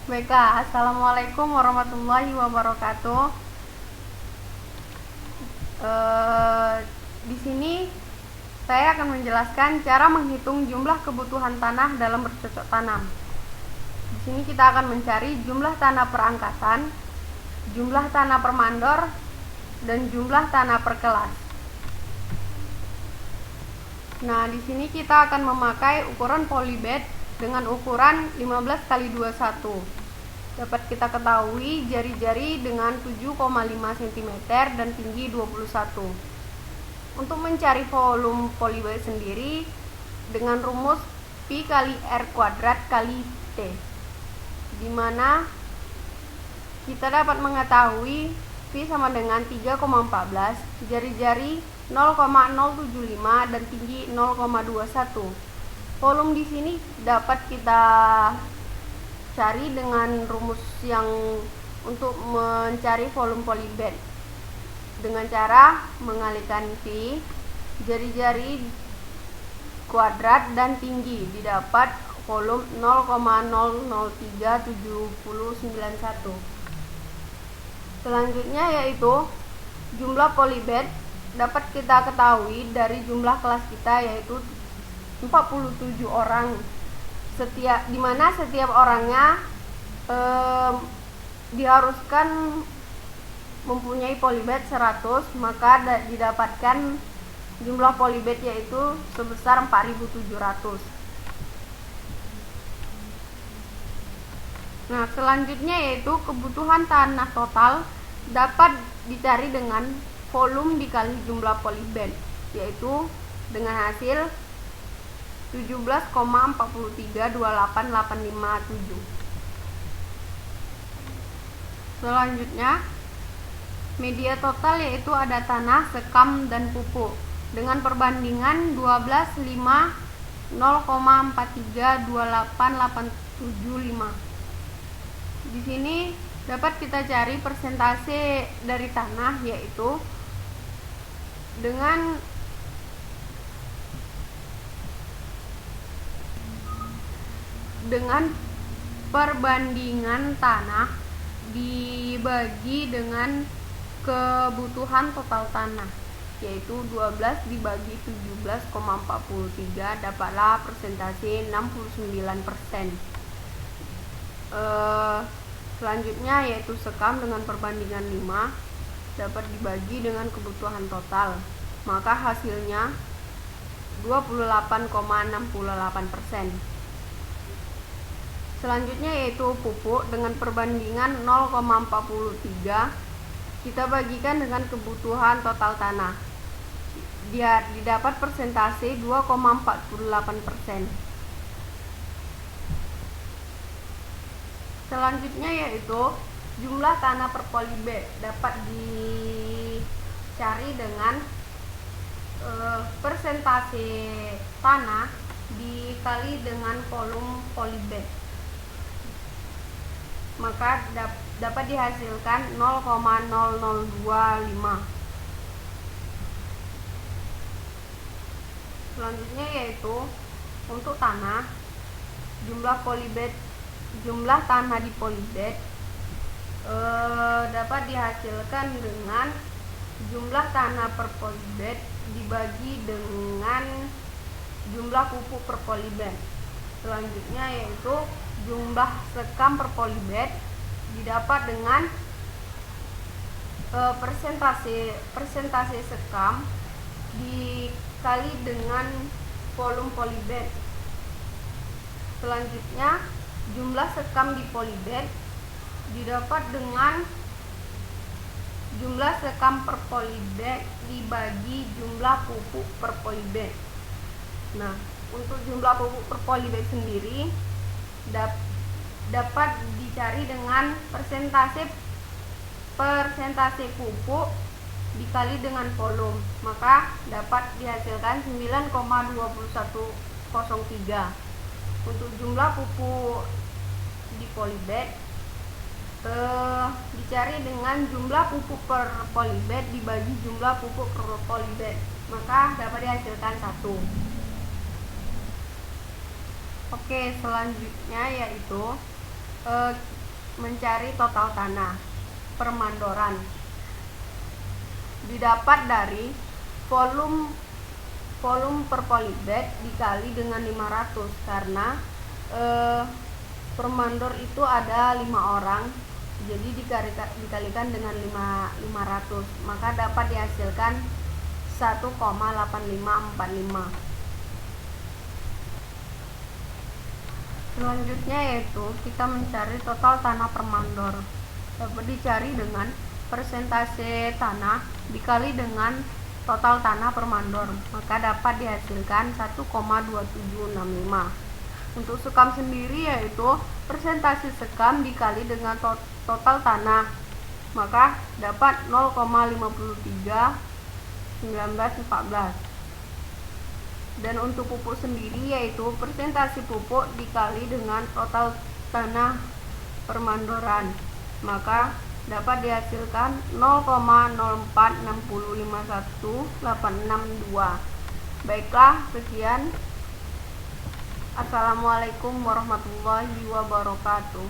Baiklah, Assalamualaikum warahmatullahi wabarakatuh. Di sini saya akan menjelaskan cara menghitung jumlah kebutuhan tanah dalam bercocok tanam. Di sini kita akan mencari jumlah tanah per angkatan, jumlah tanah per mandor, dan jumlah tanah per kelas. Nah, di sini kita akan memakai ukuran polybed dengan ukuran 15 x 21. Dapat kita ketahui jari-jari dengan 7,5 cm dan tinggi 21. Untuk mencari volume polybed sendiri dengan rumus Pi kali R kuadrat kali T, di mana kita dapat mengetahui Pi sama dengan 3,14, jari-jari 0,075 dan tinggi 0,21. Volume di sini dapat kita cari dengan rumus yang untuk mencari volume polybed dengan cara mengalihkan Pi, jari-jari kuadrat dan tinggi, didapat volume 0,0037091. Selanjutnya yaitu jumlah polybed dapat kita ketahui dari jumlah kelas kita, yaitu 47 orang, di mana setiap orangnya diharuskan mempunyai polybed 100, maka didapatkan jumlah polybed yaitu sebesar 4700. Nah, selanjutnya yaitu kebutuhan tanah total dapat dicari dengan volume dikali jumlah polybed, yaitu dengan hasil 17,43285857. Selanjutnya media total yaitu ada tanah, sekam, dan pupuk dengan perbandingan 12:5 0,432885. Di sini dapat kita cari persentase dari tanah, yaitu dengan perbandingan tanah dibagi dengan kebutuhan total tanah, yaitu 12 dibagi 17,43, dapatlah persentase 69%. Selanjutnya yaitu sekam dengan perbandingan 5 dapat dibagi dengan kebutuhan total, maka hasilnya 28,68%. Selanjutnya yaitu pupuk dengan perbandingan 0,43, kita bagikan dengan kebutuhan total tanah, dia didapat persentase 2,48%. Selanjutnya yaitu jumlah tanah per polybed dapat dicari dengan persentase tanah dikali dengan volume polybed, maka dapat dihasilkan 0,0025. Selanjutnya yaitu untuk tanah, jumlah tanah di polybed dapat dihasilkan dengan jumlah tanah per polybed dibagi dengan jumlah pupuk per polybed. Selanjutnya yaitu jumlah sekam per polybed didapat dengan persentase sekam dikali dengan volume polybed. Selanjutnya jumlah sekam di polybed didapat dengan jumlah sekam per polybed dibagi jumlah pupuk per polybed. Nah, untuk jumlah pupuk per polybed sendiri dapat dicari dengan persentase pupuk dikali dengan volume, maka dapat dihasilkan 9,2103. Untuk jumlah pupuk di polybed dicari dengan jumlah pupuk per polybed dibagi jumlah pupuk per polybed, maka dapat dihasilkan 1. Oke, selanjutnya yaitu mencari total tanah permandoran. Didapat dari volume per polybag dikali dengan 500, karena permandor itu ada 5 orang, jadi dikalikan dengan 500, maka dapat dihasilkan 1,8545. Selanjutnya yaitu kita mencari total tanah permandor. Dapat dicari dengan persentase tanah dikali dengan total tanah permandor, maka dapat dihasilkan 1,2765. Untuk sekam sendiri yaitu persentase sekam dikali dengan total tanah, maka dapat 0,531914. Dan untuk pupuk sendiri yaitu persentase pupuk dikali dengan total tanah permandoran, maka dapat dihasilkan 0,046051,862. Baiklah, sekian. Assalamualaikum warahmatullahi wabarakatuh.